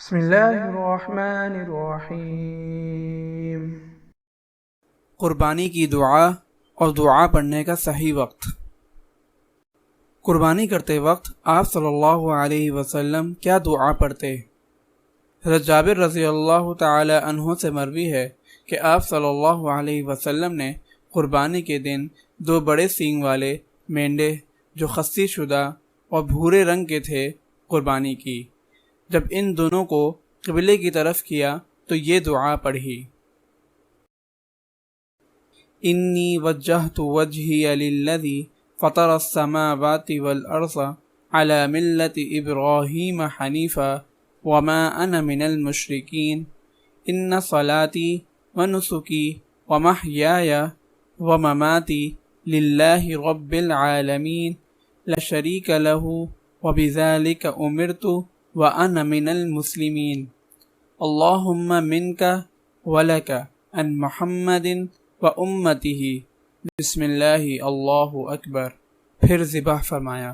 بسم اللہ الرحمن الرحیم۔ قربانی کی دعا اور دعا پڑھنے کا صحیح وقت۔ قربانی کرتے وقت آپ صلی اللہ علیہ وسلم کیا دعا پڑھتے؟ حضرت جابر رضی اللہ تعالی عنہ سے مروی ہے کہ آپ صلی اللہ علیہ وسلم نے قربانی کے دن 2 بڑے سینگ والے مینڈے جو خصی شدہ اور بھورے رنگ کے تھے قربانی کی۔ جب ان دونوں کو قبلے کی طرف کیا تو یہ دعا پڑھی: انی وجہت وجہی للذی فطر السماوات والارض علی ملت ابراہیم حنیفا وما انا من المشرکین ان صلاتی ونسکی ومحیای ومماتی للہ رب العالمین لا شریک لہ وبذلک امرت وَأَنَا مِنَ الْمُسْلِمِينَ اللہم منک ولک ان محمد وَأُمَّتِهِ بسم اللہ اللہ اکبر، پھر ذبح فرمایا۔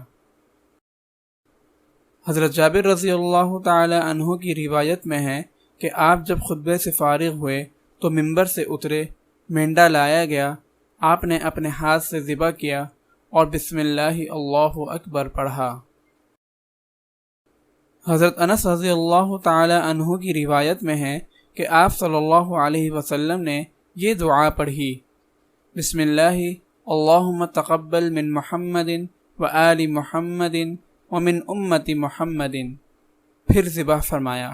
حضرت جابر رضی اللہ تعالی عنہ کی روایت میں ہے کہ آپ جب خطبے سے فارغ ہوئے تو ممبر سے اترے، مینڈا لایا گیا، آپ نے اپنے ہاتھ سے ذبح کیا اور بسم اللہ اللہ اکبر پڑھا۔ حضرت انس رضی اللہ تعالی عنہ کی روایت میں ہے کہ آپ صلی اللہ علیہ وسلم نے یہ دعا پڑھی: بسم اللہ اللہم تقبل من محمد وآل محمد ومن امت محمد، پھر ذبح فرمایا۔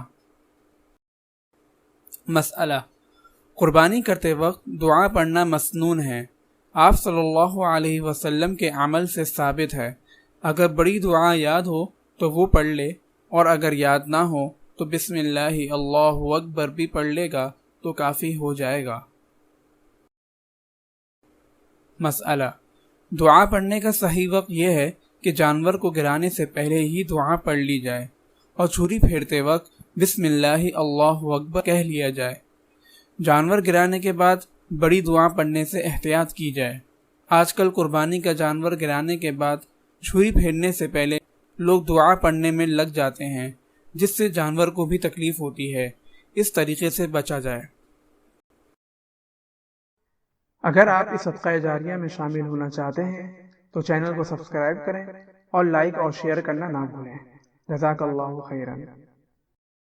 مسئلہ: قربانی کرتے وقت دعا پڑھنا مسنون ہے، آپ صلی اللہ علیہ وسلم کے عمل سے ثابت ہے۔ اگر بڑی دعا یاد ہو تو وہ پڑھ لے، اور اگر یاد نہ ہو تو بسم اللہ اللہ اکبر بھی پڑھ لے گا تو کافی ہو جائے گا۔ مسئلہ: دعا پڑھنے کا صحیح وقت یہ ہے کہ جانور کو گرانے سے پہلے ہی دعا پڑھ لی جائے اور چھری پھیرتے وقت بسم اللہ اللہ اکبر کہہ لیا جائے۔ جانور گرانے کے بعد بڑی دعا پڑھنے سے احتیاط کی جائے۔ آج کل قربانی کا جانور گرانے کے بعد چھری پھیرنے سے پہلے لوگ دعا پڑھنے میں لگ جاتے ہیں، جس سے جانور کو بھی تکلیف ہوتی ہے۔ اس طریقے سے بچا جائے۔ اگر آپ اس صدقہ جاریہ میں شامل ہونا چاہتے ہیں تو چینل کو سبسکرائب کریں اور لائک اور شیئر کرنا نہ بھولیں۔ جزاک اللہ خیرا۔